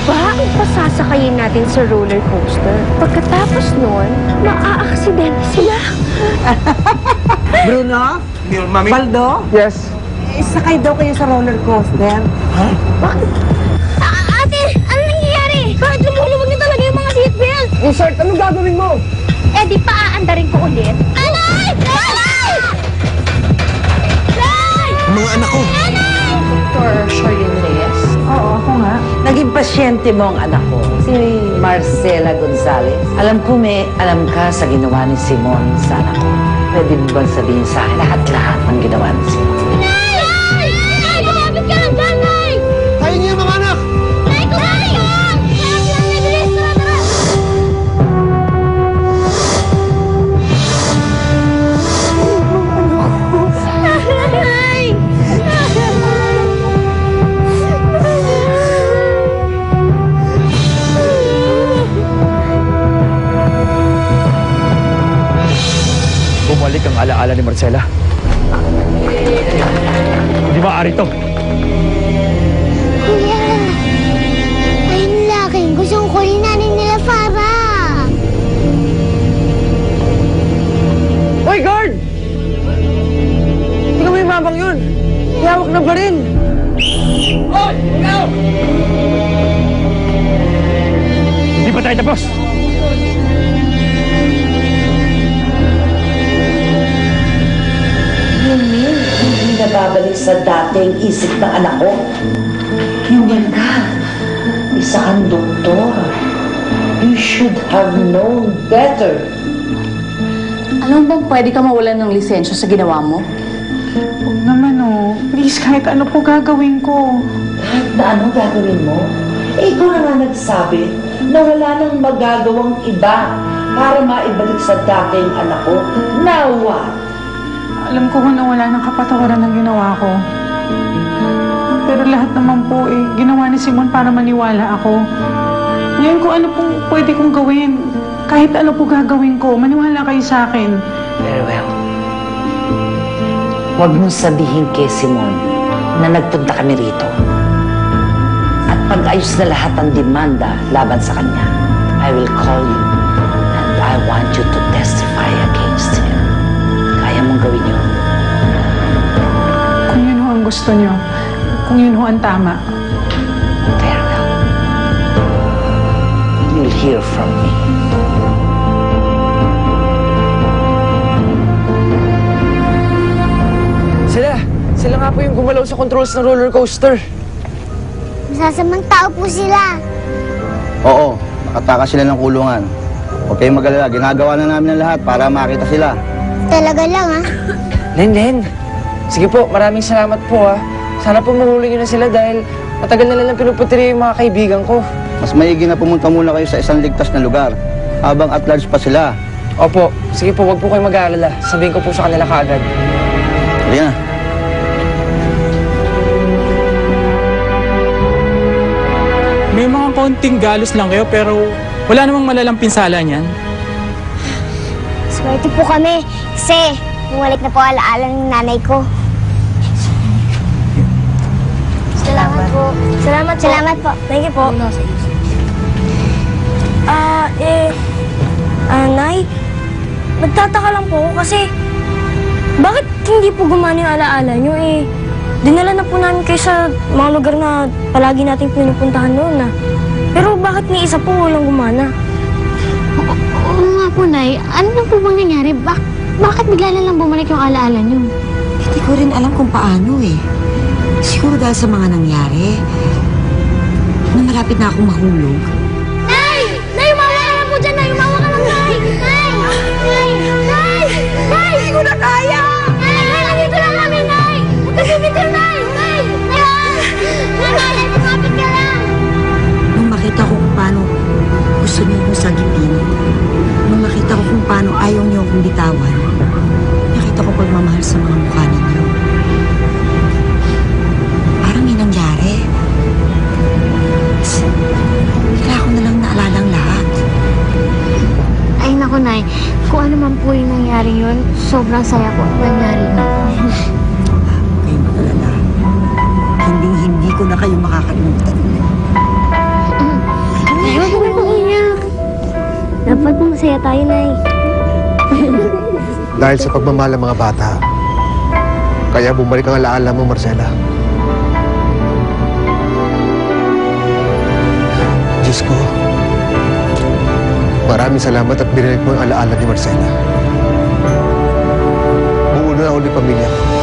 ba ang pasasakayin natin sa roller coaster? Pagkatapos nun, maaaksidente sila. Bruno? Mami? Baldo? Yes. Sakay daw kayo sa roller coaster. Ha? Bakit? Ate, ano nangyayari? Bakit lumulubog niyo talaga yung mga seatbelt? Insert, anong gagawin mo? Eh di pa aandarin ko ulit. Alay! Alay! Alay! Mga anak ko. Dr. Charlene Reyes. Oo, ako nga. Naging pasyente mo ang anak ko, si Marcela Gonzalez. Alam ko alam ka sa ginawa ni Simon sa anak ko. Pwede mo bang sabihin sa akin lahat-lahat ng ginawa ni Simon? Nay! Nay! Lumapit ka lang dyan, Nay! Tayo niyo mga anak! Nay! Nay! Sarap lang, Nay! Bilis! Tara, tara! Nay! Bumalik ang alaala ni Marcela. Hindi maaari to. Kuya, ayun laki. Gustong kunin nanin nila Farah. Hoy, guard! Tingnan mo yung mamang yun. Hiyawak ng baril. Hoy! Ikaw! Hindi pa tayo tapos. Hindi nababalik sa dating isip ng anak ko. Yung ganda. Isa kang doktor. You should have known better. Alam bang pwede ka mawalan ng lisensya sa ginawa mo? Huwag naman oh. Please, kahit ano po gagawin ko. Kahit na ano gagawin mo, ikaw na nga nagsabi na wala nang magagawang iba para maibalik sa dating anak ko. Now what? Alam ko na wala ng kapatawaran ng ginawa ko. Pero lahat naman po ginawa ni Simon para maniwala ako. Ngayon kung ano pong pwede kong gawin, kahit ano po gagawin ko, maniwala kayo sa akin. Very well. Huwag mong sabihin kay Simon na nagpunta kami rito. At pag-ayos na lahat ng demanda laban sa kanya, I will call you and I want you to testify against him. Kaya mong gawin yun. Kung yun ho ang gusto nyo, kung yun ho ang tama. Very well. You'll hear from me. Sila nga po yung gumalaw sa controls ng roller coaster. Masasamang tao po sila. Oo, nakatakas sila ng kulungan. Huwag kayong mag-alala, ginagawa na namin ang lahat para makita sila. Talaga lang Len, sige po, maraming salamat po ha. Sana po mahuli niyo na sila dahil matagal na lang pinuputiri yung mga kaibigan ko. Mas maigi na pumunta muna kayo sa isang ligtas na lugar habang at large pa sila. Opo, sige po, wag po kayo mag-aalala. Sabihin ko po sa kanila kaagad. Sige na. May mga konting galos lang kayo pero wala namang malalang pinsala niyan. Swerte po kami kasi bumalik na po alaala ng nanay ko. Salamat po. Salamat po. Thank you po. Nay, nagtataka lang po ako kasi bakit hindi po gumana yung alaala nyo dinala na po namin kayo sa mga lugar na palagi nating pinupuntahan noon Pero bakit ni isa po walang gumana? Oo nga po, Nay. Ano na po bang nangyari? Bakit bigla na lang bumalik yung alaala niyo? Hindi ko rin alam kung paano Siguro dahil sa mga nangyari, nung malapit na akong mahulog. Nay! Nay, umawa ka lang po dyan, Nay! Umawa ka lang, Nay! Nay! Nay! Nay! Nay! Hindi ko na kaya! Nay! Nay! Nandito lang kami, Nay! Magkasibigil, Nay! Nay! Nay! Nay! Lumapit ka lang! Nung makita ko kung paano gusto niyo akong sagipin, nung makita ko kung paano ayaw niyo akong bitawan, nakita ko pagmamahal sa mga mukha ninyo. Parang may nangyari. Kailangan ko na lang naalala ang lahat. Ay, naku, Nay. Kung ano man po yung nangyari yun, sobrang saya po nangyari na po. Huwag kayong mag-alala. Hindi ko na kayo makakalimutan ulit. Ba't po masaya tayo, Nay? Dahil sa pagmamahal ng mga bata, kaya bumalik ang alaala mo, Marcela. Diyos ko, maraming salamat at binalik mo ang alaala ni Marcela. Buo na uli pamilya ko.